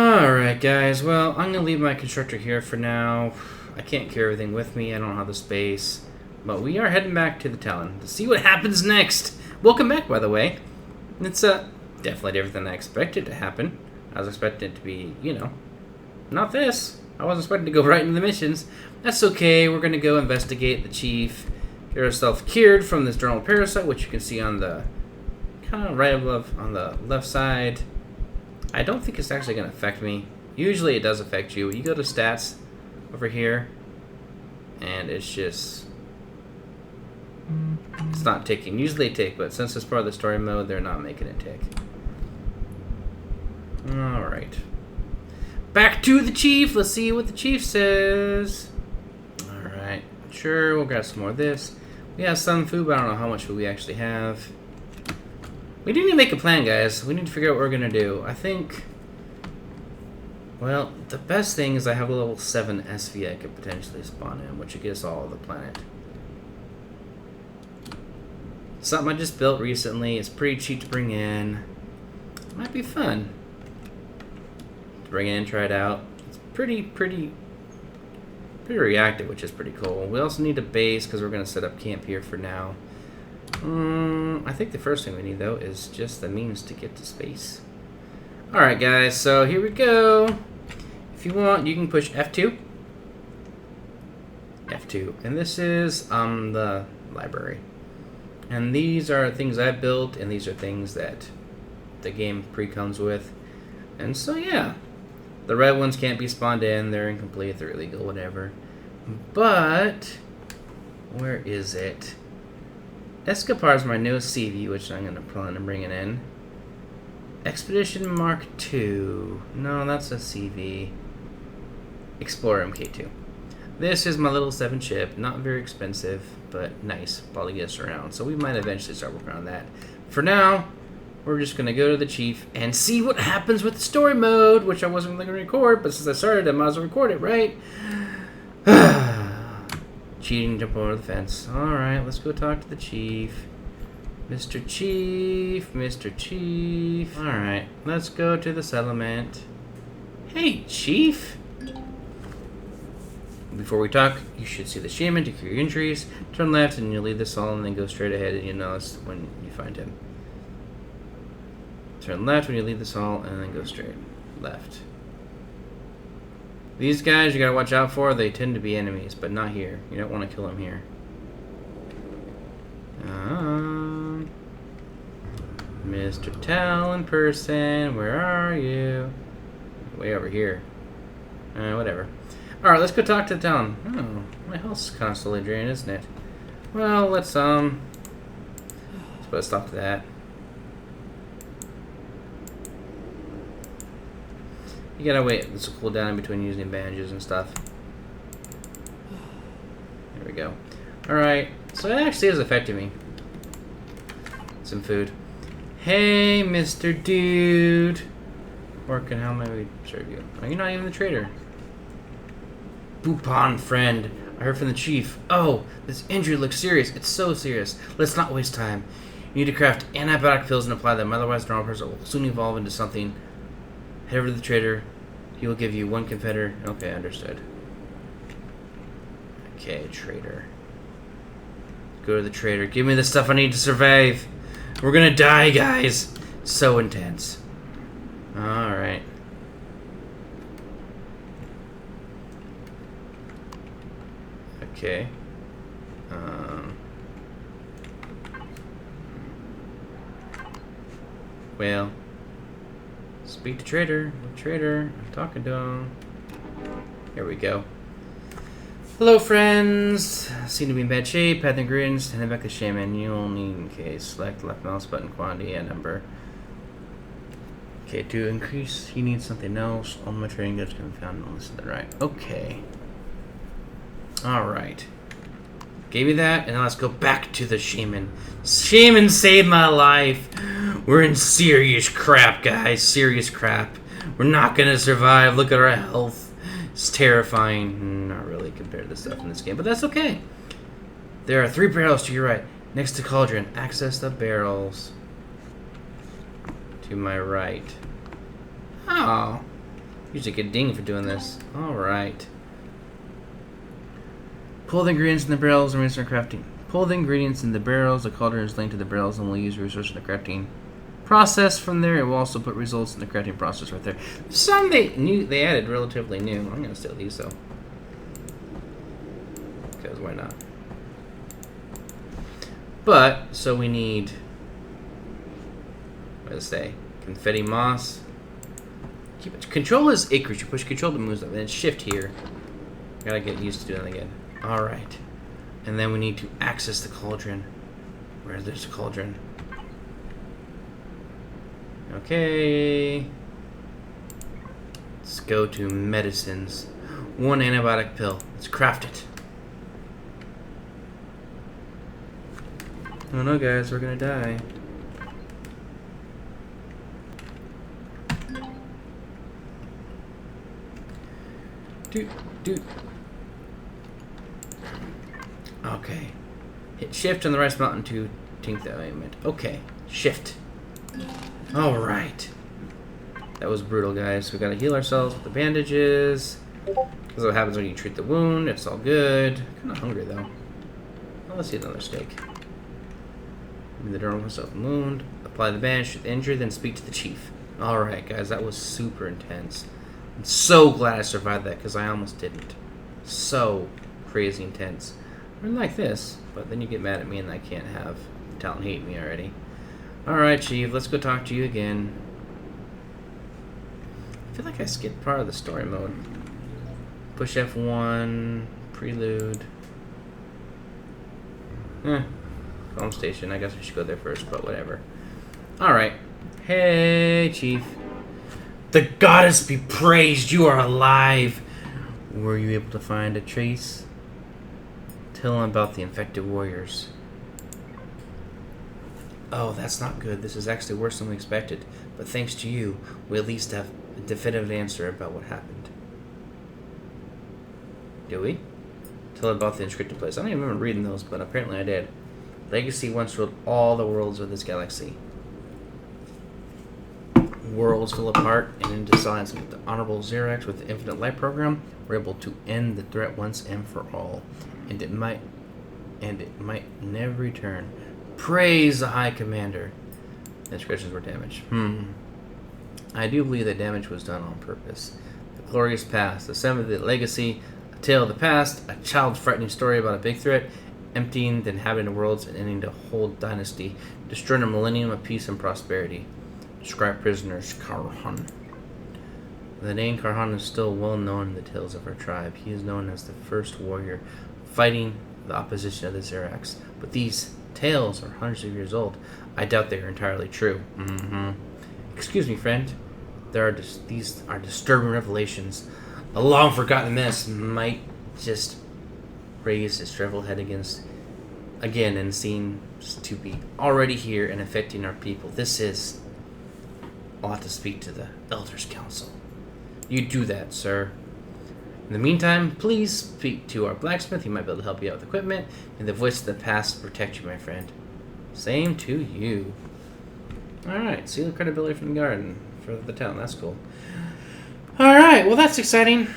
Alright guys, well, I'm gonna leave my constructor here for now. I can't carry everything with me, I don't have the space. But we are heading back to the Talon to see what happens next. Welcome back, by the way. It's definitely different than I expected to happen. I was expecting it to be, you know, not this. I wasn't expecting to go right into the missions. That's okay, we're gonna go investigate the chief, get ourselves cured from this journal parasite, which you can see on the kind of right above on the left side. I don't think it's actually going to affect me. Usually it does affect you. You go to stats over here, and it's just... it's not ticking. Usually they tick, but since it's part of the story mode, they're not making it tick. Alright. Back to the chief. Let's see what the chief says. Alright. Sure, we'll grab some more of this. We have some food, but I don't know how much food we actually have. We do need to make a plan, guys. We need to figure out what we're going to do. I think... well, the best thing is I have a level 7 SV I could potentially spawn in, which would get us all of the planet. Something I just built recently. It's pretty cheap to bring in. Might be fun to bring it in, try it out. It's pretty reactive, which is pretty cool. We also need a base because we're going to set up camp here for now. I think the first thing we need, though, is just the means to get to space. Alright, guys, so here we go. If you want, you can push F2. F2. And this is the library. And these are things I built, and these are things that the game pre-comes with. And so, yeah. The red ones can't be spawned in. They're incomplete. They're illegal, whatever. But, where is it? Escapar is my newest CV, which I'm going to plan on bringing in. Expedition Mark II. No, that's a CV. Explorer MK2. This is my little 7 ship. Not very expensive, but nice. Probably get us around. So we might eventually start working on that. For now, we're just going to go to the chief and see what happens with the story mode, which I wasn't going to record, but since I started, I might as well record it, right? Cheating, jump over the fence. Alright, let's go talk to the chief. Mr. Chief, Mr. Chief. Alright, let's go to the settlement. Hey, Chief! Before we talk, you should see the shaman to cure your injuries. Turn left and you'll leave this hall and then go straight ahead and you'll notice when you find him. Turn left when you leave this hall and then go straight left. These guys you gotta watch out for. They tend to be enemies, but not here. You don't want to kill them here. Mr. Talon person, where are you? Way over here. Whatever. Alright, let's go talk to the Talon. Oh, my health's constantly drained, isn't it? Well, let's put a stop to that. You gotta wait. This will cool down in between using bandages and stuff. There we go. Alright. So it actually is affecting me. Some food. Hey, Mr. Dude. Working, how may we serve you? Oh, you're not even the trader. Boupon friend. I heard from the chief. Oh, this injury looks serious. It's so serious. Let's not waste time. You need to craft antibiotic pills and apply them. Otherwise, the normal person will soon evolve into something. Head over to the trader. He will give you 1 confederate. Okay, understood. Okay, trader. Go to the trader. Give me the stuff I need to survive. We're gonna die, guys. So intense. Alright. Okay. Well. Speak to trader. Trader. I'm talking to him. Here we go. Hello, friends. Seem to be in bad shape. Had the ingredients. Head back to shaman. You'll need in case. Select left mouse button quantity and number. Okay, to increase, he needs something else. All my training goods can be found on this. Right. Okay. Alright. Gave me that, and now let's go back to the shaman. Shaman saved my life. We're in serious crap, guys. Serious crap. We're not gonna survive. Look at our health. It's terrifying. Not really compared to the stuff in this game, but that's okay. There are 3 barrels to your right. Next to cauldron. Access the barrels. To my right. Oh. Usually get ding for doing this. Alright. Pull the ingredients in the barrels and start crafting. Pull the ingredients in the barrels. The cauldron is linked to the barrels and we'll use resources in the crafting process from there. It will also put results in the crafting process right there. Some they added relatively new. I'm going to steal these though. Because why not? But, so we need, what does it say? Confetti moss. Control is acreage. You push control to move them. And then shift here. Gotta get used to doing that again. Alright. And then we need to access the cauldron. Where's this cauldron? Okay. Let's go to medicines. 1 antibiotic pill. Let's craft it. Oh no, guys, we're gonna die. Dude. Okay. Hit shift on the right mountain to take the alignment. Okay. Shift. Alright. That was brutal, guys. We gotta heal ourselves with the bandages. That's what happens when you treat the wound. It's all good. Kinda hungry, though. Oh, let's eat another steak. The dermal myself wound. Apply the bandage to the injury, then speak to the chief. Alright, guys. That was super intense. I'm so glad I survived that, because I almost didn't. So crazy intense. I really like this, but then you get mad at me and I can't have talent hate me already. Alright, Chief, let's go talk to you again. I feel like I skipped part of the story mode. Push F1, prelude. Home station, I guess we should go there first, but whatever. Alright. Hey, Chief. The goddess be praised, you are alive! Were you able to find a trace? Tell him about the infected warriors. Oh, that's not good. This is actually worse than we expected. But thanks to you, we at least have a definitive answer about what happened. Do we? Tell him about the inscripted place. I don't even remember reading those, but apparently I did. Legacy once ruled all the worlds of this galaxy. Worlds fell apart and into silence, but the Honorable Xerax with the Infinite Light Program were able to end the threat once and for all. And it might never return. Praise the High Commander. The inscriptions were damaged. I do believe that damage was done on purpose. The glorious past, the seventh of the legacy, a tale of the past, a child's frightening story about a big threat, emptying the inhabited worlds and ending the whole dynasty, destroying a millennium of peace and prosperity. Describe prisoners, Karhan. The name Karhan is still well known in the tales of our tribe. He is known as the first warrior fighting the opposition of the Xerax. But these tales are hundreds of years old. I doubt they are entirely true. Excuse me, friend. These are disturbing revelations. A long forgotten menace might just raise its shriveled head again and seems to be already here and affecting our people. This is... I'll have to speak to the Elders' Council. You do that, sir. In the meantime, please speak to our blacksmith. He might be able to help you out with equipment. And the voice of the past will protect you, my friend. Same to you. Alright, seal credibility from the garden for the town. That's cool. Alright, well that's exciting.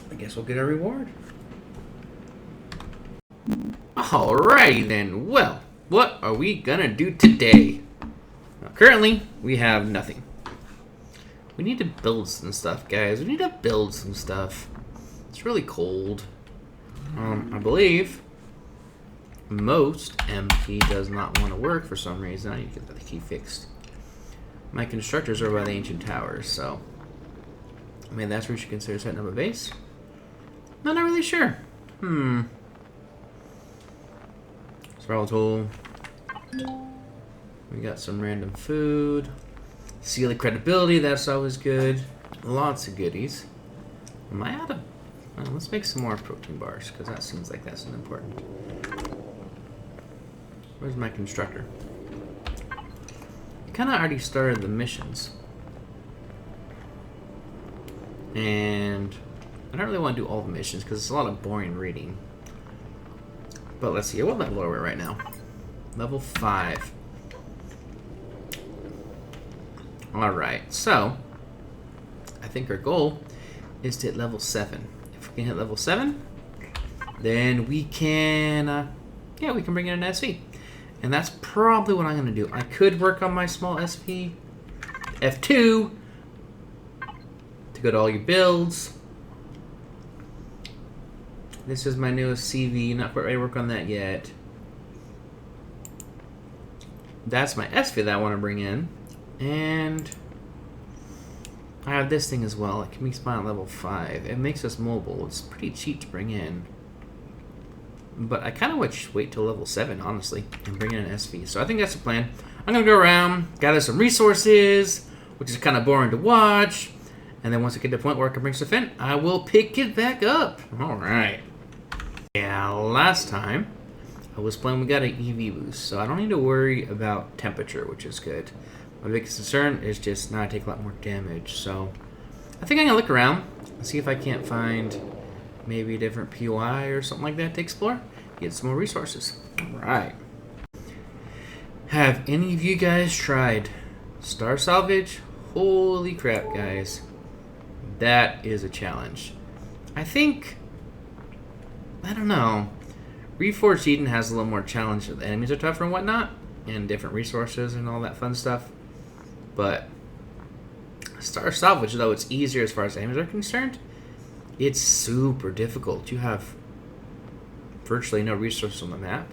I guess we'll get a reward. Alrighty then. Well, what are we gonna do today? Now, currently, we have nothing. We need to build some stuff, guys. We need to build some stuff. It's really cold. I believe most MP does not want to work for some reason. I need to get the key fixed. My constructors are by the ancient towers, so I mean that's where you should consider setting up a base. I'm not really sure. Survival tool. We got some random food. Seal the credibility, that's always good. Lots of goodies. Am I out of... let's make some more protein bars, because that seems like that's important. Where's my constructor? I kind of already started the missions. And I don't really want to do all the missions, because it's a lot of boring reading. But let's see, what level are we right now? Level 5. Alright, so I think our goal is to hit level 7. If we can hit level 7, then we can, we can bring in an SV. And that's probably what I'm going to do. I could work on my small SV F2 to go to all your builds. This is my newest CV. Not quite ready to work on that yet. That's my SV that I want to bring in. And I have this thing as well. It can be spawned at level 5. It makes us mobile. It's pretty cheap to bring in. But I kind of would wait till level 7, honestly, and bring in an SV. So I think that's the plan. I'm going to go around, gather some resources, which is kind of boring to watch. And then once I get to the point where I can bring stuff in, I will pick it back up. All right. Yeah, last time I was playing, we got an EV boost. So I don't need to worry about temperature, which is good. My biggest concern is just now I take a lot more damage. So I think I'm going to look around and see if I can't find maybe a different POI or something like that to explore. Get some more resources. Alright. Have any of you guys tried Star Salvage? Holy crap, guys. That is a challenge. I think, I don't know, Reforged Eden has a little more challenge. The enemies are tougher and whatnot, and different resources and all that fun stuff. But Star Salvage, though, it's easier as far as enemies are concerned. It's super difficult. You have virtually no resources on the map.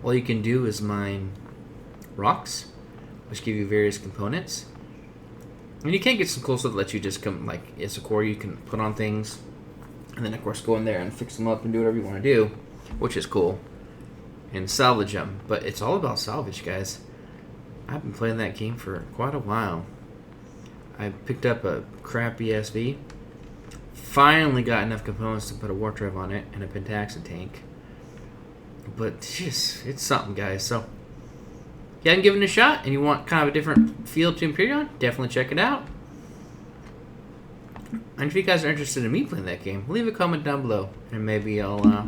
All you can do is mine rocks, which give you various components. And you can get some cool stuff that lets you just come, like, it's a core you can put on things. And then, of course, go in there and fix them up and do whatever you want to do, which is cool. And salvage them. But it's all about salvage, guys. I've been playing that game for quite a while. I picked up a crappy SV. Finally got enough components to put a warp drive on it and a pentaxid tank. But just, it's something, guys. So, if you haven't given it a shot and you want kind of a different feel to Empyrion, definitely check it out. And if you guys are interested in me playing that game, leave a comment down below. And maybe I'll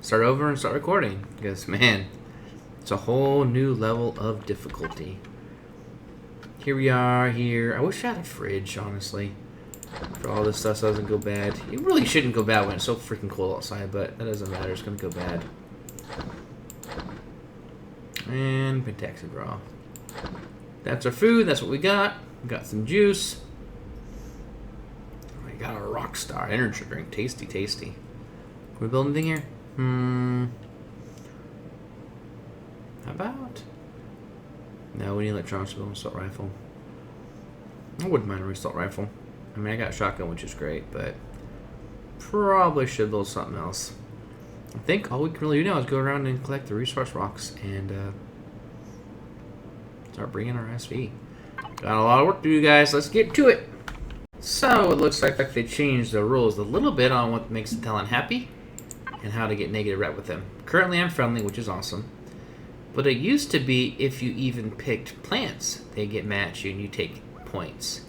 start over and start recording. Because, man, it's a whole new level of difficulty. Here we are here. I wish I had a fridge, honestly. For all this stuff so it doesn't go bad. It really shouldn't go bad when it's so freaking cold outside, but that doesn't matter. It's going to go bad. And pentaxid raw. That's our food. That's what we got. We got some juice. We got a Rockstar energy drink. Tasty, tasty. Can we build anything here? How about? No, we need electronics to build an assault rifle. I wouldn't mind a assault rifle. I mean, I got a shotgun, which is great, but probably should build something else. I think all we can really do now is go around and collect the resource rocks and start bringing our SV. Got a lot of work to do, guys. Let's get to it. So, it looks like they changed the rules a little bit on what makes the talent happy and how to get negative rep with them. Currently, I'm friendly, which is awesome. But it used to be if you even picked plants, they get mad at you and you take points.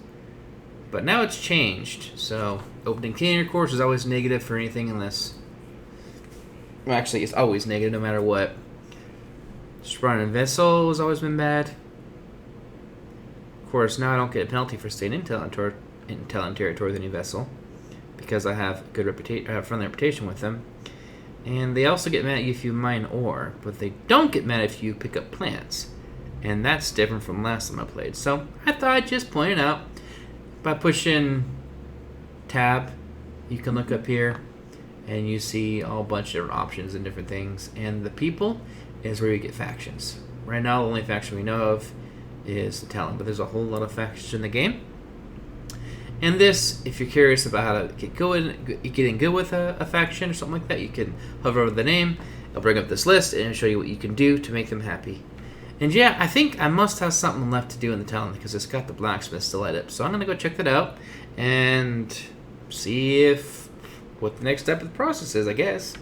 But now it's changed, so opening container course is always negative for anything unless... Well, actually, it's always negative no matter what. Spawning a vessel has always been bad. Of course, now I don't get a penalty for staying in Talent territory with any vessel because I have good reputation, I have friendly reputation with them. And they also get mad at you if you mine ore, but they don't get mad if you pick up plants. And that's different from last time I played. So I thought I'd just point it out. By pushing tab, you can look up here and you see a whole bunch of different options and different things. And the people is where you get factions. Right now, the only faction we know of is the Talon, but there's a whole lot of factions in the game. And this, if you're curious about how to get in good with a faction or something like that, you can hover over the name, it'll bring up this list, and it'll show you what you can do to make them happy. And yeah, I think I must have something left to do in the Talon because it's got the blacksmith still light up. So I'm going to go check that out and see what the next step of the process is, I guess.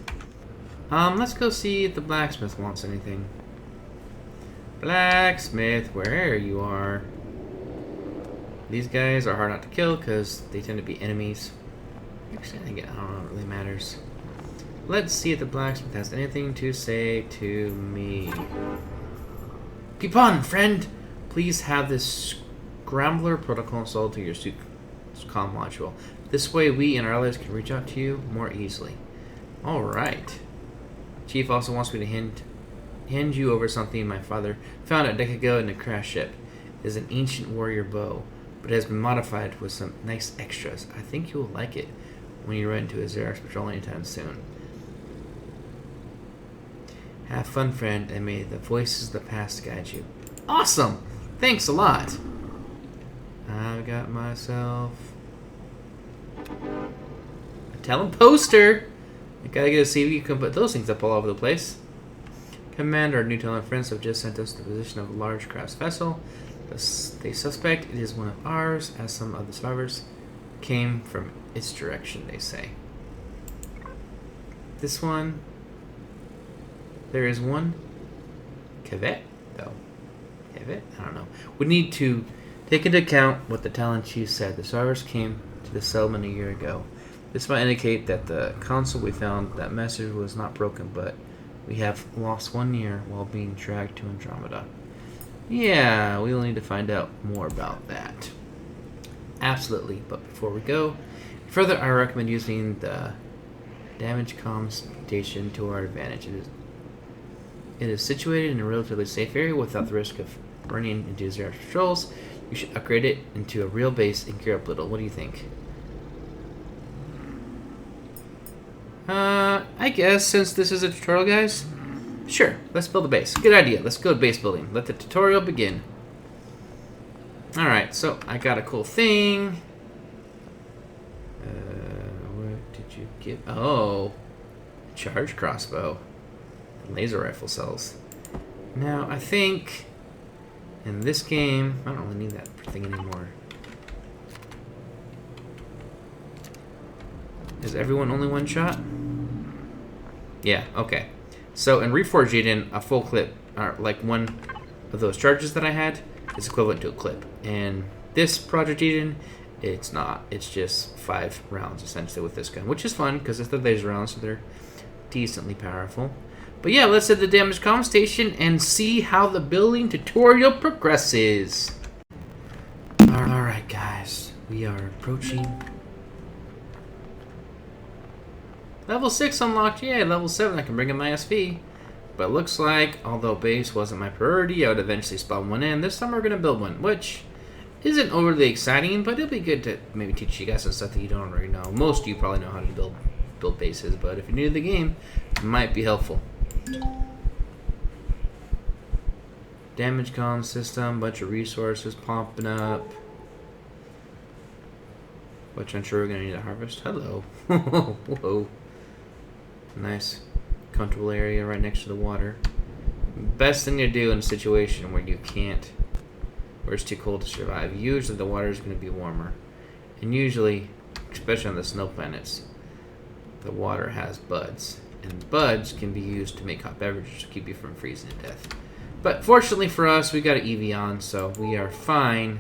Let's go see if the blacksmith wants anything. Blacksmith, where you are. These guys are hard not to kill because they tend to be enemies. Actually, I don't know, it really matters. Let's see if the blacksmith has anything to say to me. Keep on, friend. Please have this Scrambler protocol installed to your suit comm module. This way we and our allies can reach out to you more easily. Alright. Chief also wants me to hand you over something my father found a decade ago in a crash ship. It is an ancient warrior bow, but it has been modified with some nice extras. I think you will like it when you run into a Xerax patrol anytime soon. Have fun, friend, and may the voices of the past guide you. Awesome! Thanks a lot! I've got myself a Talon poster! I gotta get a CV. You can put those things up all over the place. Commander, our new Talon friends have just sent us the position of a large crafts vessel. They suspect it is one of ours, as some of the survivors came from its direction, they say. This one... There is one Cavet, though. Cavet? I don't know. We need to take into account what the Talon chief said. The survivors came to the settlement a year ago. This might indicate that the console we found, that message was not broken, but we have lost 1 year while being dragged to Andromeda. Yeah, we'll need to find out more about that. Absolutely, but before we go further, I recommend using the damage comms station to our advantage. It is situated in a relatively safe area without the risk of running into Xerax patrols. You should upgrade it into a real base and gear up little. What do you think? I guess since this is a tutorial, guys, sure, let's build a base. Good idea. Let's go to base building. Let the tutorial begin. Alright, so I got a cool thing. What did you get? Oh, charge crossbow. Laser rifle cells. Now, I think in this game, I don't really need that thing anymore. Is everyone only one shot? Yeah, okay. So in Reforged Eden, a full clip, or like one of those charges that I had, is equivalent to a clip. And this Project Eden, it's not. It's just 5 rounds essentially with this gun, which is fun because it's the laser rounds, so they're decently powerful. But yeah, let's hit the damage comm station and see how the building tutorial progresses. Alright guys, we are approaching level 6 unlocked. Yeah, level 7 I can bring in my SV. But it looks like, although base wasn't my priority, I would eventually spawn one in. This time we're going to build one, which isn't overly exciting, but it'll be good to maybe teach you guys some stuff that you don't already know. Most of you probably know how to build bases, but if you're new to the game, it might be helpful. Damage comm system, bunch of resources popping up, which I'm sure we're gonna need to harvest. Hello. Whoa. Nice comfortable area right next to the water. Best thing to do in a situation where you can't, where it's too cold to survive. Usually the water is going to be warmer, and usually, especially on the snow planets, the water has buds, and buds can be used to make hot beverages to keep you from freezing to death. But fortunately for us, we got an EV on, so we are fine,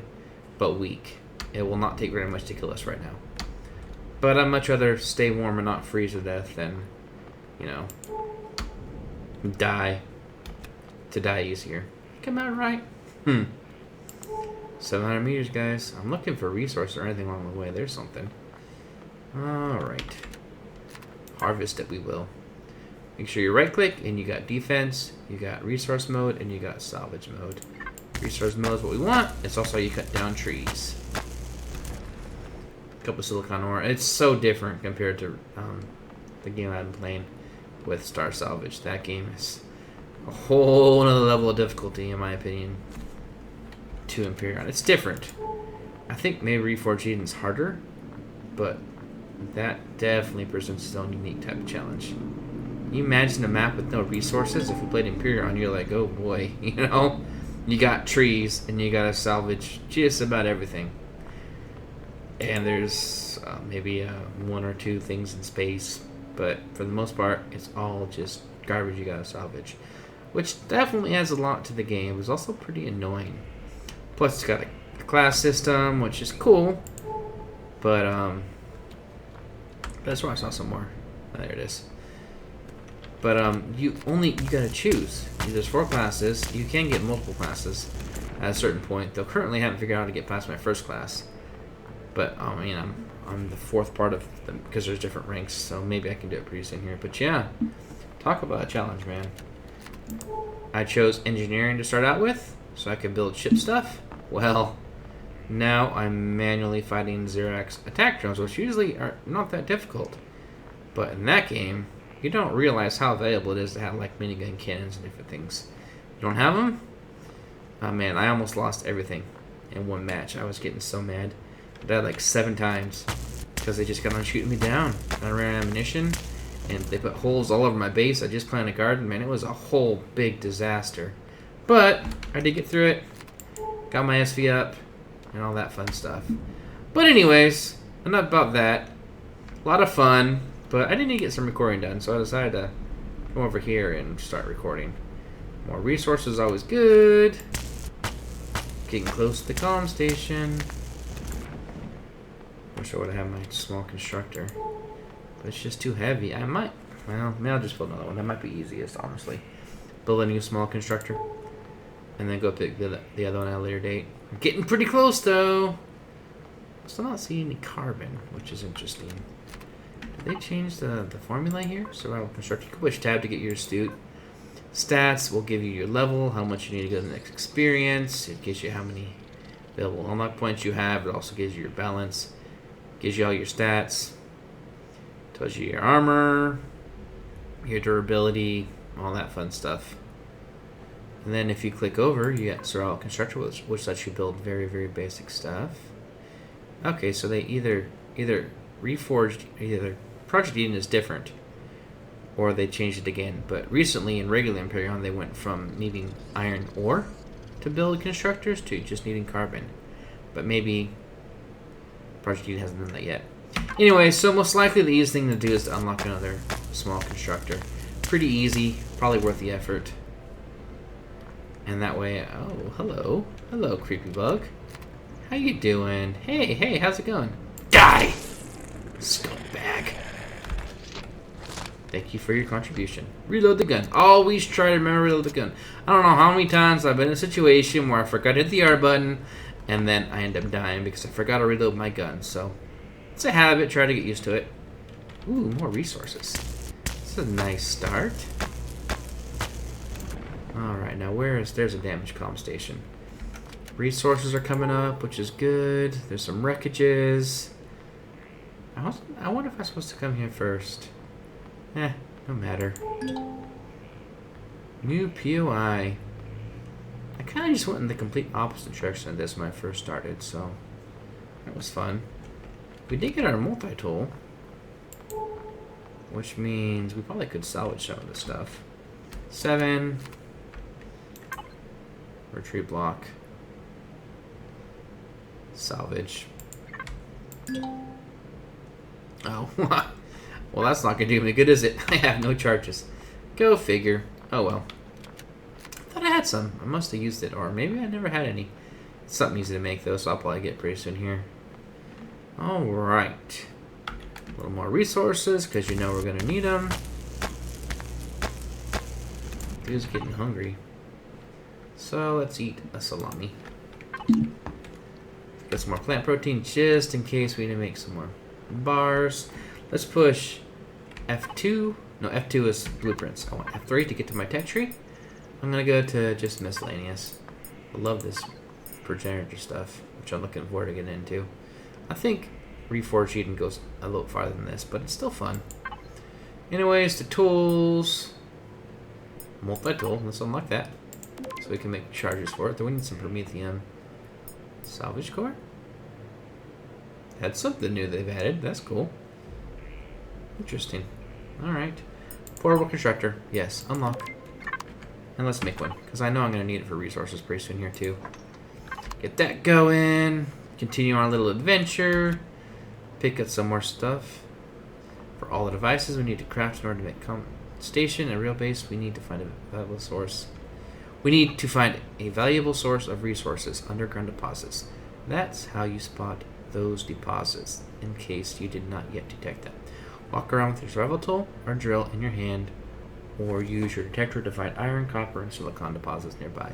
but weak. It will not take very much to kill us right now. But I'd much rather stay warm and not freeze to death than, you know, die easier. Come out right. 700 meters, guys. I'm looking for a resource or anything along the way. There's something. Alright. Harvest it, we will. Make sure you right click and you got defense, you got resource mode, and you got salvage mode. Resource mode is what we want. It's also how you cut down trees. A couple silicon ore. It's so different compared to the game I've been playing with Star Salvage. That game is a whole other level of difficulty, in my opinion, to Empyrion. It's different. I think maybe Reforged Eden's harder, but that definitely presents its own unique type of challenge. Can you imagine a map with no resources? If we played Empyrion, you're like, oh boy, you know? You got trees, and you gotta salvage just about everything. And there's maybe 1 or 2 things in space, but for the most part, it's all just garbage you gotta salvage. Which definitely adds a lot to the game. It was also pretty annoying. Plus, it's got a class system, which is cool. But, that's where I saw some more. Oh, there it is. But, you gotta choose. There's 4 classes. You can get multiple classes. at a certain point. Though currently I haven't figured out how to get past my first class. But I mean, I'm the fourth part of them because there's different ranks, so maybe I can do it pretty soon here. But yeah, talk about a challenge, man. I chose engineering to start out with, so I could build ship stuff. Well, now I'm manually fighting Xerax attack drones, which usually are not that difficult. But in that game, you don't realize how valuable it is to have like minigun cannons and different things. You don't have them? Oh man, I almost lost everything in one match. I was getting so mad. I died like 7 times because they just kept on shooting me down. I ran out of ammunition, and they put holes all over my base. I just planted a garden. Man, it was a whole big disaster. But I did get through it. Got my SV up and all that fun stuff. But anyways, enough about that. A lot of fun, but I did need to get some recording done, so I decided to come over here and start recording. More resources always good. Getting close to the comm station. Wish I would have had my small constructor, but it's just too heavy. I might, well, maybe I'll just build another one. That might be easiest, honestly. Build a new small constructor, and then go pick the other one at a later date. I'm getting pretty close, though. Still not seeing any carbon, which is interesting. Did they change the formula here? Survival constructor. You can push tab to get your astute. Stats will give you your level, how much you need to go to the next experience. It gives you how many available unlock points you have. It also gives you your balance. Gives you all your stats. Tells you your armor, your durability, all that fun stuff. And then if you click over, you get Survival Constructor, which lets you build very, very basic stuff. Okay, so they either reforged, either Project Eden is different, or they changed it again. But recently in regular Empyrion, they went from needing iron ore to build constructors to just needing carbon. But maybe Project Eden hasn't done that yet. Anyway, so most likely the easiest thing to do is to unlock another small constructor. Pretty easy, probably worth the effort. And that way, oh, hello. Hello, creepy bug. How you doing? Hey, how's it going? Die! Scumbag. Thank you for your contribution. Reload the gun. Always try to remember to reload the gun. I don't know how many times I've been in a situation where I forgot to hit the R button, and then I end up dying because I forgot to reload my gun. So it's a habit. Try to get used to it. Ooh, more resources. This is a nice start. Alright, now there's a damaged comm station. Resources are coming up, which is good. There's some wreckages. I wonder if I'm supposed to come here first. No matter. New POI. I kind of just went in the complete opposite direction of this when I first started, so that was fun. We did get our multi-tool, which means we probably could salvage some of this stuff. 7. Retreat block. Salvage. Oh, well, that's not going to do me good, is it? I have no charges. Go figure. Oh, well. I thought I had some. I must have used it, or maybe I never had any. It's something easy to make, though, so I'll probably get pretty soon here. Alright. A little more resources, because you know we're going to need them. Dude's getting hungry. So, let's eat a salami. Get some more plant protein, just in case we need to make some more bars. Let's push F2. No, F2 is blueprints. I want F3 to get to my tech tree. I'm going to go to just miscellaneous. I love this progenitor stuff, which I'm looking forward to getting into. I think Reforged Eden goes a little farther than this, but it's still fun. Anyways, the tools. Multi-tool. Let's unlock that. So we can make charges for it. Then we need some Promethium. Salvage core? That's something new they've added. That's cool. Interesting. Alright. Portable constructor. Yes, unlock. And let's make one, because I know I'm going to need it for resources pretty soon here too. Get that going. Continue our little adventure. Pick up some more stuff. For all the devices we need to craft in order to make station a real base, we need to find a valuable source. We need to find a valuable source of resources, underground deposits. That's how you spot those deposits, in case you did not yet detect them. Walk around with your survival tool or drill in your hand, or use your detector to find iron, copper, and silicon deposits nearby.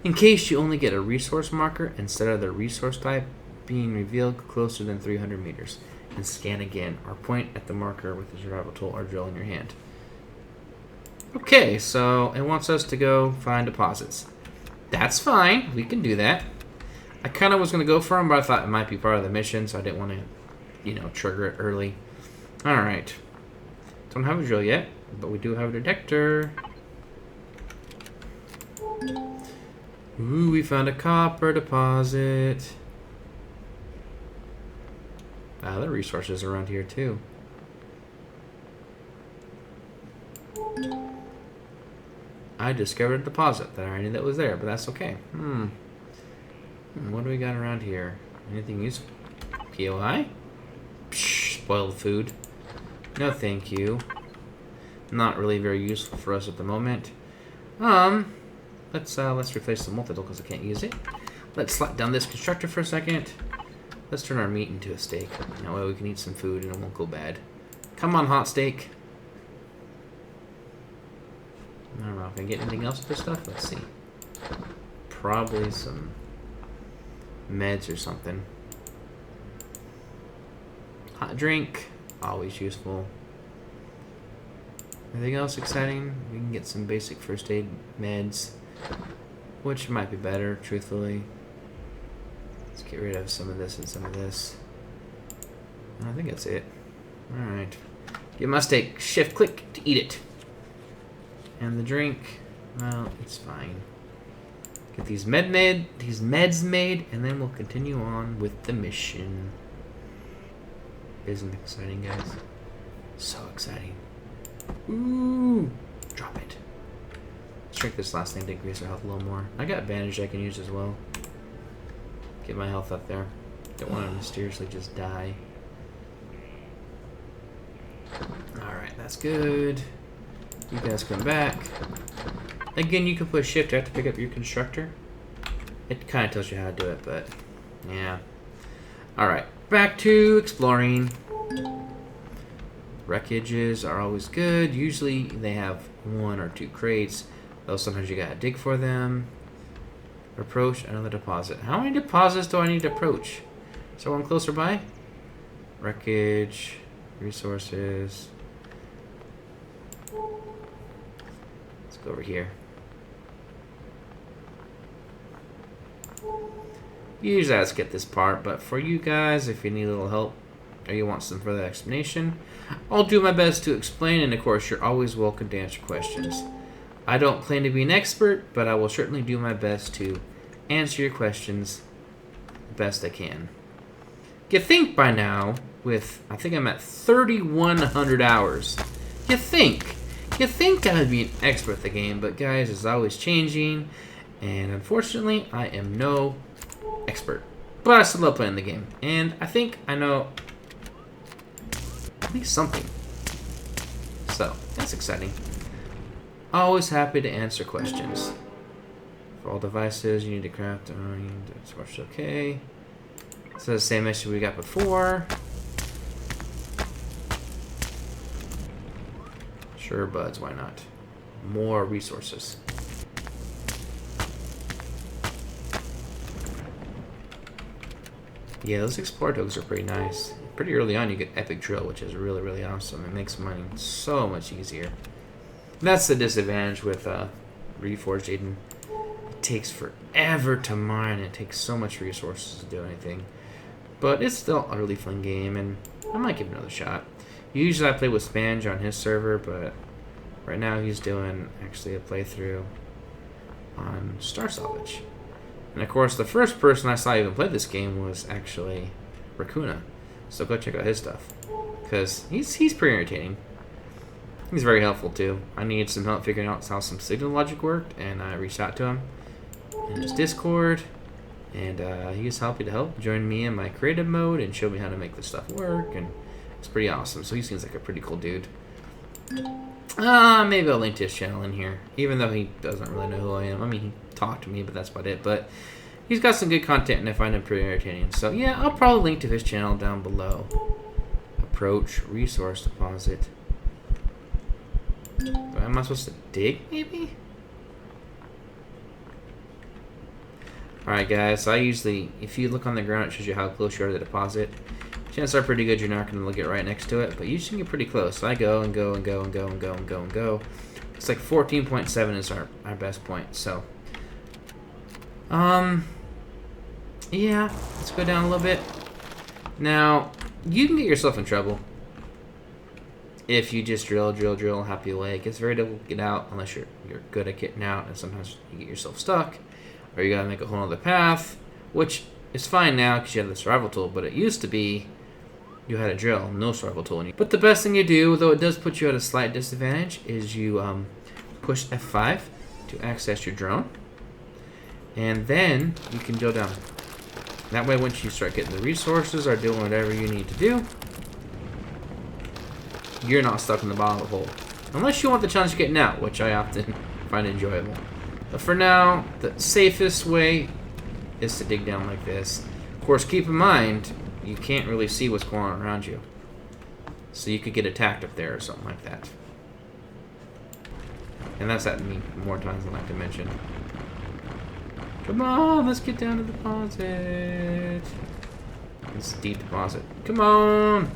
In case you only get a resource marker instead of the resource type being revealed closer than 300 meters. And scan again, or point at the marker with the survival tool or drill in your hand. Okay, so it wants us to go find deposits. That's fine, we can do that. I kind of was going to go for them, but I thought it might be part of the mission, so I didn't want to, trigger it early. Alright. Don't have a drill yet, but we do have a detector. Ooh, we found a copper deposit. Other resources around here too. I discovered a deposit that I knew that was there, but that's okay. What do we got around here? Anything useful? POI? Psh, spoiled food. No, thank you. Not really very useful for us at the moment. Let's replace the multi-tool because I can't use it. Let's slap down this constructor for a second. Let's turn our meat into a steak. That way we can eat some food and it won't go bad. Come on, hot steak. I don't know if I can get anything else with this stuff. Let's see. Probably some meds or something. Hot drink. Always useful. Anything else exciting? We can get some basic first aid meds, which might be better, truthfully. Let's get rid of some of this and some of this. I think that's it. Alright. Get my steak. Shift click to eat it. And the drink, well, it's fine. Get these meds made, and then we'll continue on with the mission. Isn't it exciting, guys? So exciting. Ooh! Drop it. Let's drink this last thing to increase our health a little more. I got bandage I can use as well. Get my health up there. Don't want to mysteriously just die. Alright, that's good. You guys come back. Again, you can push shift out to pick up your constructor. It kind of tells you how to do it, but yeah. Alright, back to exploring. Wreckages are always good. Usually they have 1 or 2 crates, though sometimes you gotta dig for them. Approach another deposit. How many deposits do I need to approach? Is there one closer by? Wreckage, resources. Let's go over here. Usually I skip this part, but for you guys, if you need a little help or you want some further explanation, I'll do my best to explain, and of course you're always welcome to answer questions. I don't claim to be an expert, but I will certainly do my best to answer your questions the best I can. You think by now, I think I'm at 3,100 hours. You think I would be an expert at the game, but guys, it's always changing, and unfortunately, I am no expert. But I still love playing the game, and I think I know at least something. So, that's exciting. Always happy to answer questions. For all devices, you need to craft. That's much okay. So the same issue we got before. Sure, buds, why not? More resources. Yeah, those explorer tokens are pretty nice. Pretty early on, you get epic drill, which is really, really awesome. It makes mining so much easier. That's the disadvantage with Reforged Eden. It takes forever to mine. It takes so much resources to do anything. But it's still a really fun game, and I might give it another shot. Usually I play with Spange on his server, but right now he's doing actually a playthrough on Star Salvage. And of course, the first person I saw even play this game was actually Raccoona. So go check out his stuff, because he's pretty entertaining. He's very helpful too. I needed some help figuring out how some signal logic worked, and I reached out to him in his Discord, and he was happy to help. Join me in my creative mode and show me how to make this stuff work, and it's pretty awesome. So he seems like a pretty cool dude. Maybe I'll link to his channel in here, even though he doesn't really know who I am. I mean, he talked to me, but that's about it. But he's got some good content, and I find him pretty entertaining. So yeah, I'll probably link to his channel down below. Approach resource deposit. Am I supposed to dig, maybe? Alright guys, so I usually, if you look on the ground, it shows you how close you are to the deposit. Chances are pretty good you're not going to get right next to it, but you should get pretty close. So I go and go and go and go and go and go and go. It's like 14.7 is our best point, so. Yeah, let's go down a little bit. Now, you can get yourself in trouble if you just drill, happy away. It gets very difficult to get out unless you're good at getting out, and sometimes you get yourself stuck, or you gotta make a whole other path, which is fine now because you have the survival tool, but it used to be you had a drill, no survival tool. But the best thing you do, though it does put you at a slight disadvantage, is you push F5 to access your drone, and then you can drill down. That way, once you start getting the resources or doing whatever you need to do, you're not stuck in the bottom of the hole. Unless you want the challenge of getting out, which I often find enjoyable. But for now, the safest way is to dig down like this. Of course, keep in mind, you can't really see what's going on around you. So you could get attacked up there or something like that. And that's happened to me more times than I like to mention. Come on, let's get down to the deposit. It's a deep deposit. Come on!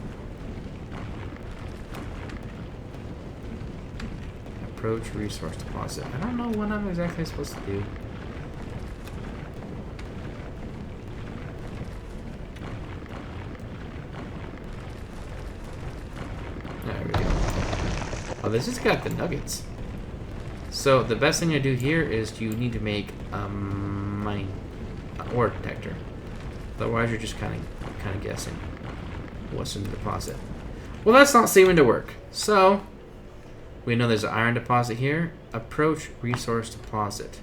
Approach resource deposit. I don't know what I'm exactly supposed to do. There we go. Oh, this has got the nuggets. So the best thing to do here is you need to make mine ore detector. Otherwise, you're just kind of guessing what's in the deposit. Well, that's not seeming to work. So we know there's an iron deposit here. Approach resource deposit.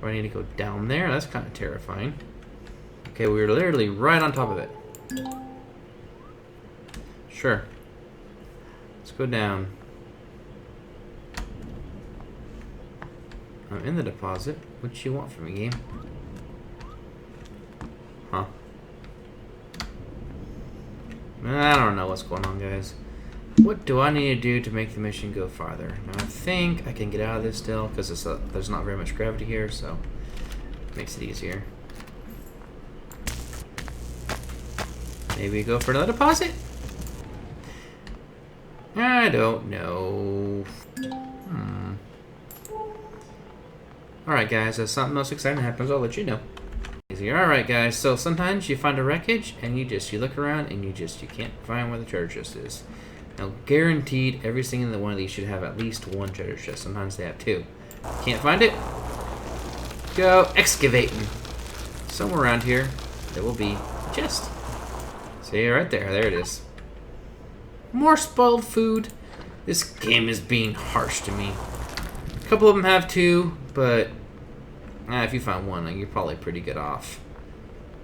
Do I need to go down there? That's kind of terrifying. Okay, we're literally right on top of it. Sure. Let's go down. I'm in the deposit. What you want from me, game? Huh? I don't know what's going on, guys. What do I need to do to make the mission go farther? Now, I think I can get out of this still, because there's not very much gravity here, so it makes it easier. Maybe go for another deposit? I don't know. Alright guys, if something else exciting happens, I'll let you know. Alright guys, so sometimes you find a wreckage and you look around and you can't find where the treasure chest is. Now guaranteed every single one of these should have at least one treasure chest. Sometimes they have two. Can't find it? Go excavating. Somewhere around here there will be a chest. See right there, there it is. More spoiled food. This game is being harsh to me. A couple of them have two, but if you find one, you're probably pretty good off.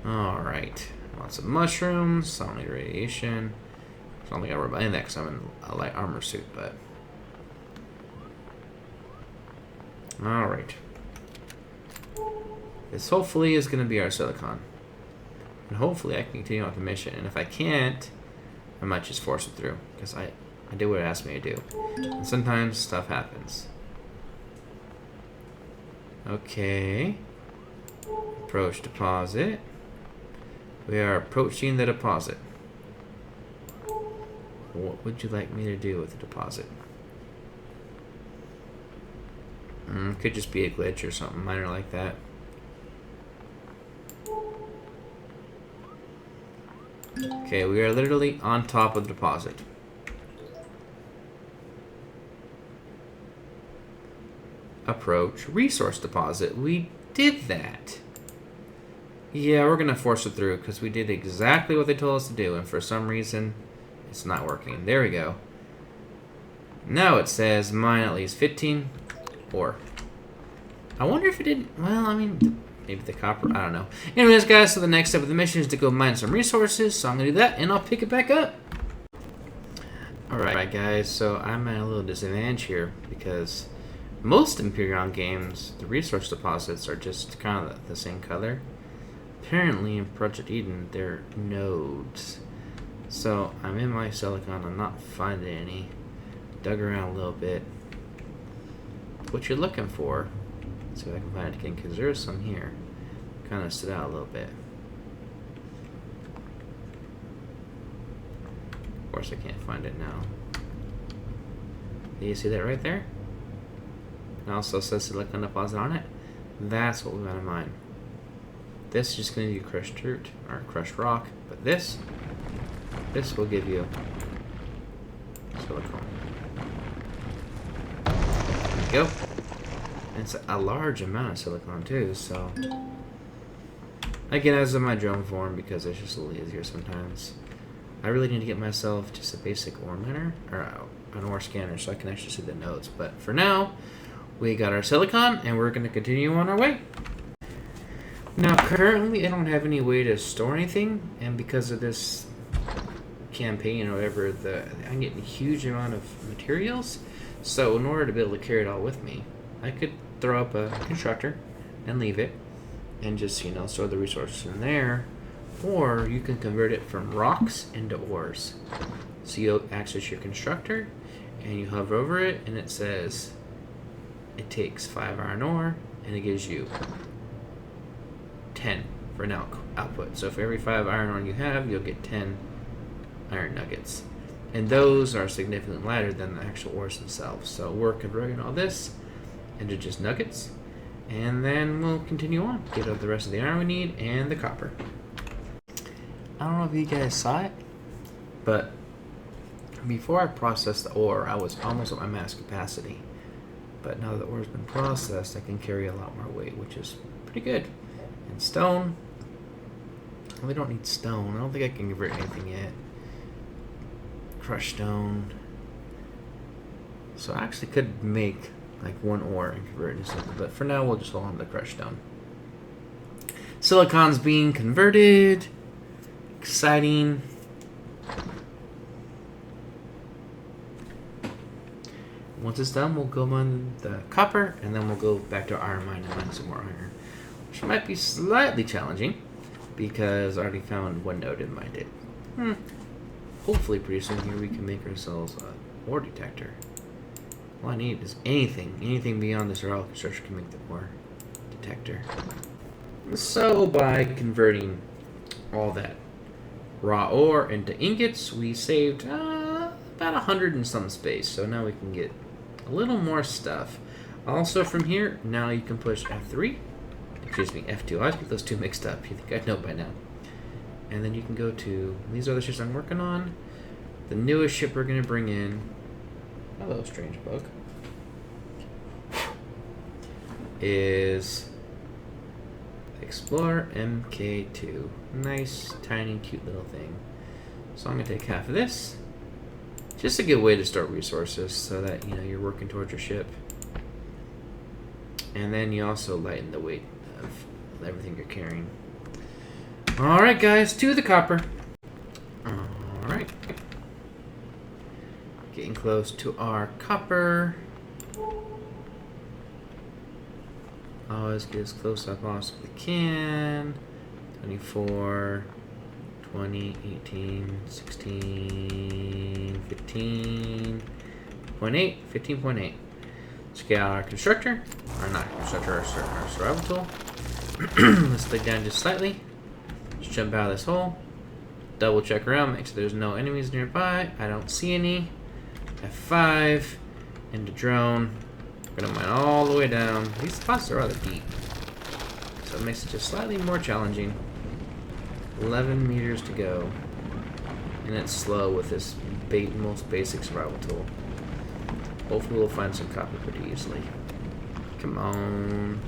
Alright. Lots of mushrooms, some radiation. I don't think I worry about that because I'm in a light armor suit, but. Alright. This hopefully is going to be our silicon. And hopefully I can continue on the mission. And if I can't, I might just force it through. Because I did what it asked me to do. And sometimes stuff happens. Okay. Approach deposit. We are approaching the deposit. What would you like me to do with the deposit? Could just be a glitch or something minor like that. Okay, we are literally on top of the deposit. Approach resource deposit. We did that. Yeah, we're gonna force it through because we did exactly what they told us to do, and for some reason it's not working. There we go. Now it says mine at least 15 ore. I wonder if it didn't. Well, I mean, maybe the copper. I don't know. Anyways, guys, so the next step of the mission is to go mine some resources. So I'm gonna do that, and I'll pick it back up. Alright, guys. So I'm at a little disadvantage here because most Empyrion games, the resource deposits are just kind of the same color. Apparently in Project Eden, they're nodes. So I'm in my silicon, I'm not finding any. Dug around a little bit. What you're looking for, let's see if I can find it again, because there's some here. kind of stood out a little bit. Of course, I can't find it now. Do you see that right there? It also says silicon deposit on it. That's what we want to mine. This is just going to be crushed dirt or crushed rock, but this will give you silicon. There you go. And it's a large amount of silicon too, so I get as in my drone form because it's just a little easier sometimes. I really need to get myself just a basic ore miner or an ore scanner so I can actually see the nodes. But for now, we got our silicon and we're going to continue on our way. Now, currently, I don't have any way to store anything, and because of this campaign or whatever, I'm getting a huge amount of materials. So, in order to be able to carry it all with me, I could throw up a constructor and leave it, and just store the resources in there. Or you can convert it from rocks into ores. So you'll access your constructor, and you hover over it, and it says it takes 5 iron ore, and it gives you 10 for an output. So for every 5 iron ore you have, you'll get 10 iron nuggets. And those are significantly lighter than the actual ores themselves. So we're converting all this into just nuggets. And then we'll continue on. Get out the rest of the iron we need and the copper. I don't know if you guys saw it, but before I processed the ore, I was almost at my max capacity. But now that the ore's been processed, I can carry a lot more weight, which is pretty good. And stone, we don't need stone. I don't think I can convert anything yet. Crushed stone. So I actually could make like 1 ore and convert it into something, but for now we'll just hold on to the crushed stone. Silicon's being converted. Exciting. Once it's done, we'll go mine the copper, and then we'll go back to our iron mine and mine some more iron, which might be slightly challenging because I already found 1 node and mined it. Hopefully pretty soon here we can make ourselves a ore detector. All I need is anything beyond this raw construction can make the ore detector. So by converting all that raw ore into ingots, we saved about 100 and some space. So now we can get a little more stuff. Also from here, now you can push F3. Excuse me, F2. I always get those two mixed up. You think I know by now. And then you can go to, these are the ships I'm working on. The newest ship we're going to bring in. Hello, strange bug. Is Explorer MK2. Nice, tiny, cute little thing. So I'm going to take half of this. Just a good way to store resources so that, you're working towards your ship. And then you also lighten the weight of everything you're carrying. Alright guys, to the copper. Alright. Getting close to our copper. Always get as close as I possibly can. 24, 20, 18, 16, 15.8, 15.8. Let's get out our constructor. Or not constructor, our survival tool. Let's dig down just slightly. Just jump out of this hole. Double check around, make sure there's no enemies nearby. I don't see any. F5. Into drone. We're gonna mine all the way down. These spots are rather deep, so it makes it just slightly more challenging. 11 meters to go, and it's slow with this most basic survival tool. Hopefully we'll find some copper pretty easily. Come on.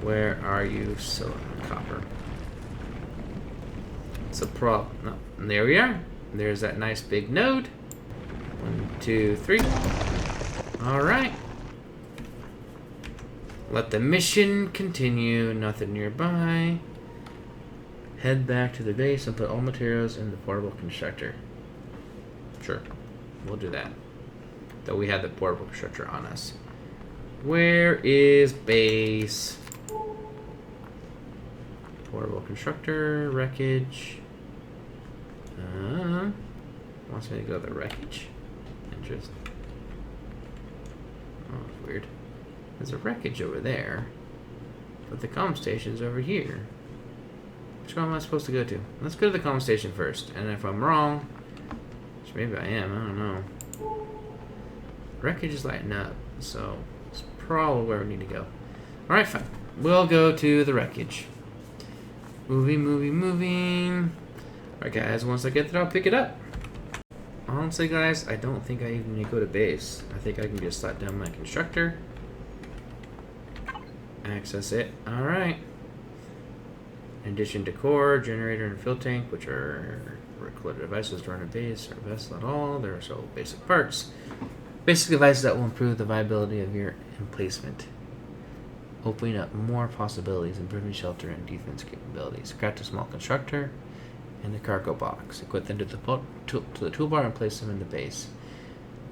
Where are you, copper? It's a prop. No, there we are. There's that nice big node. 1, 2, 3. Alright. Let the mission continue. Nothing nearby. Head back to the base and put all materials in the portable constructor. Sure. We'll do that. Though we have the portable constructor on us. Where is base? Portable constructor. Wreckage. Wants me to go to the wreckage. Interest. Oh, weird. There's a wreckage over there. But the comm station's over here. Which one am I supposed to go to? Let's go to the comm station first. And if I'm wrong, which maybe I am, I don't know. Wreckage is lighting up, so it's probably where we need to go. Alright, fine. We'll go to the wreckage. Moving. Alright, guys, once I get there, I'll pick it up. Honestly, guys, I don't think I even need to go to base. I think I can just slap down my constructor. Access it. Alright. In addition to core, generator, and fuel tank, which are required devices to run a base or vessel at all, there are so basic parts. Basic devices that will improve the viability of your emplacement, opening up more possibilities, improving shelter and defense capabilities. Craft a small constructor and the cargo box. Equip them to the toolbar and place them in the base.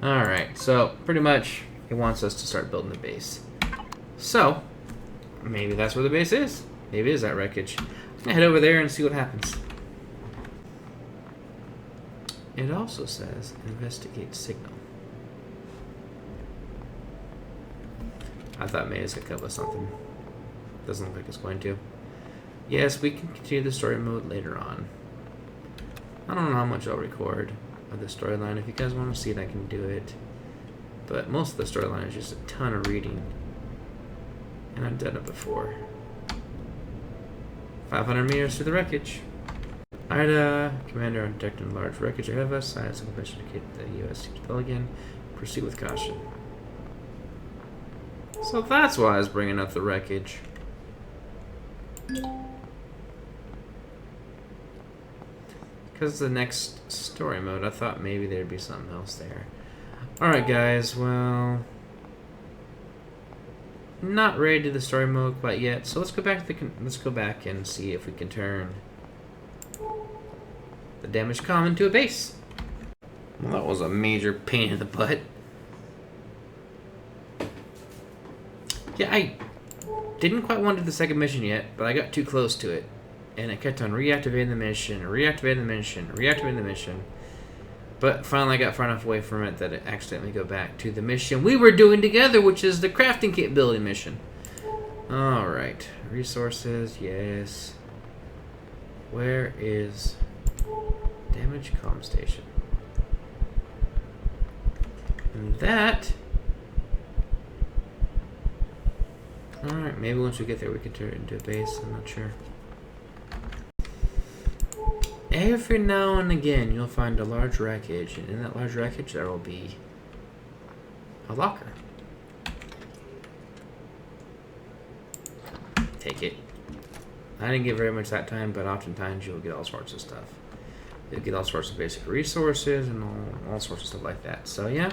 Alright, so pretty much it wants us to start building the base. So, maybe that's where the base is. Maybe it is that wreckage. I'm gonna head over there and see what happens. It also says investigate signal. I thought maybe it's gonna come with something. Doesn't look like it's going to. Yes, we can continue the story mode later on. I don't know how much I'll record of the storyline. If you guys want to see it, I can do it. But most of the storyline is just a ton of reading. And I've done it before. 500 meters to the wreckage. Ida, Commander, on detecting large wreckage ahead of us. I have some permission to indicate the U.S. to spell again. Proceed with caution. So that's why I was bringing up the wreckage. Because the next story mode, I thought maybe there'd be something else there. Alright guys, well... not ready to do the story mode quite yet, so let's go back and see if we can turn the damaged comm into a base. Well, that was a major pain in the butt. Yeah, I didn't quite want to do the second mission yet, but I got too close to it. And it kept on reactivating the mission. But finally I got far enough away from it that it accidentally go back to the mission we were doing together, which is the crafting capability mission. Alright. Resources, yes. Where is damaged comm station? And that... alright, maybe once we get there we can turn it into a base, I'm not sure. Every now and again you'll find a large wreckage, and in that large wreckage there will be a locker. Take it. I didn't get very much that time, but oftentimes you'll get all sorts of stuff. You'll get all sorts of basic resources and all sorts of stuff like that. So yeah,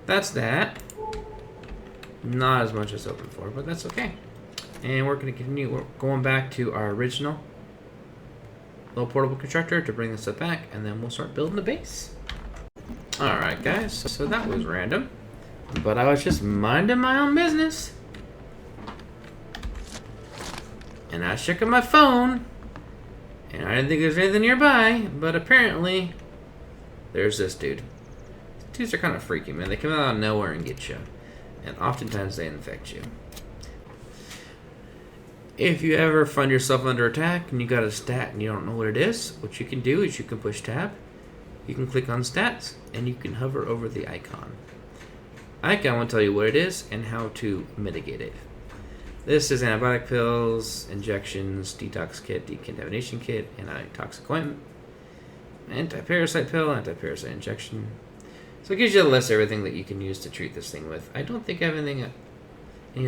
that's that. Not as much as hoping for, but that's okay. And we're going to continue. We're going back to our original little portable constructor to bring this up back, and then we'll start building the base. Alright guys, so that was random, but I was just minding my own business, and I was checking my phone, and I didn't think there's anything nearby, but apparently there's this dude. These dudes are kind of freaky, man. They come out of nowhere and get you, and oftentimes they infect you. If you ever find yourself under attack and you got a stat and you don't know what it is, what you can do is you can push tab, you can click on stats, and you can hover over the icon. Icon will tell you what it is and how to mitigate it. This is antibiotic pills, injections, detox kit, decontamination kit, antitoxic ointment, anti-parasite pill, anti-parasite injection. So it gives you a list of everything that you can use to treat this thing with. I don't think I have any of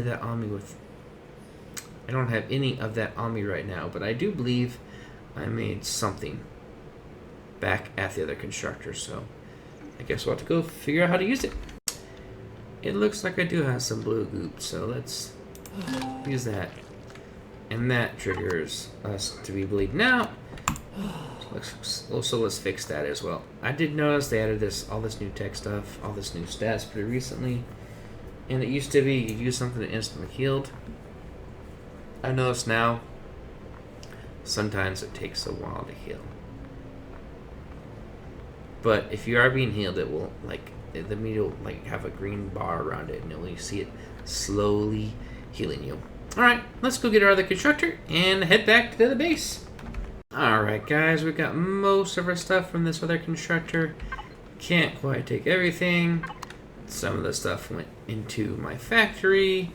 that on me with... I don't have any of that on me right now, but I do believe I made something back at the other constructor, so I guess we'll have to go figure out how to use it. It looks like I do have some blue goop, so let's use that. And that triggers us to be bleeding out. So let's fix that as well. I did notice they added all this new tech stuff, all this new stats pretty recently, and it used to be you use something that instantly healed. I notice now sometimes it takes a while to heal, but if you are being healed, it will the meter will have a green bar around it, and you'll see it slowly healing you. Alright, let's go get our other constructor and head back to the base. Alright guys, we got most of our stuff from this other constructor. Can't quite take everything. Some of the stuff went into my factory.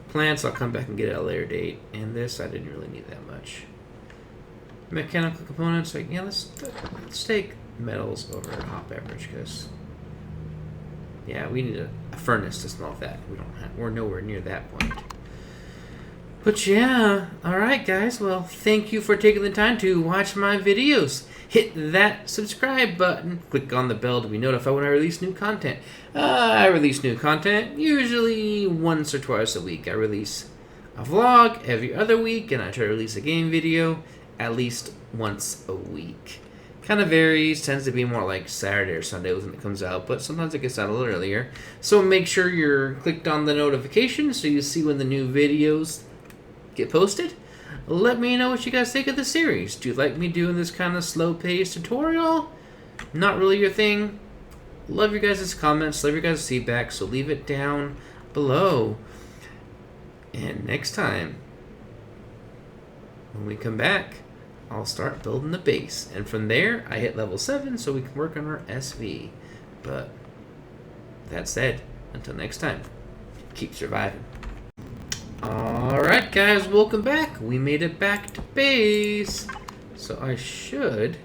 Plants, I'll come back and get at a later date. And this, I didn't really need that much. Mechanical components, like, yeah, let's take metals over hot beverage, because yeah, we need a furnace to smelt that. We're nowhere near that point. But yeah, alright guys, well, thank you for taking the time to watch my videos. Hit that subscribe button, click on the bell to be notified when I release new content. I release new content usually once or twice a week. I release a vlog every other week, and I try to release a game video at least once a week. Kind of varies, tends to be more like Saturday or Sunday when it comes out, but sometimes it gets out a little earlier. So make sure you're clicked on the notification so you see when the new videos get posted. Let me know what you guys think of the series. Do you like me doing this kind of slow-paced tutorial? Not really your thing? Love your guys' comments, love your guys' feedback, so leave it down below. And next time, when we come back, I'll start building the base. And from there, I hit level 7 so we can work on our SV. But that said, until next time, keep surviving. Alright guys, welcome back. We made it back to base. So I should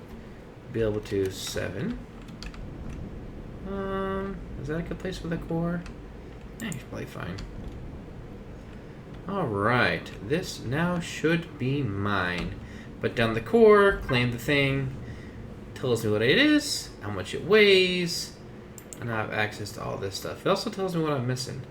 be able to 7. Is that a good place for the core? It's probably fine. Alright, this now should be mine. Put down the core, claim the thing, tells me what it is, how much it weighs, and I have access to all this stuff. It also tells me what I'm missing.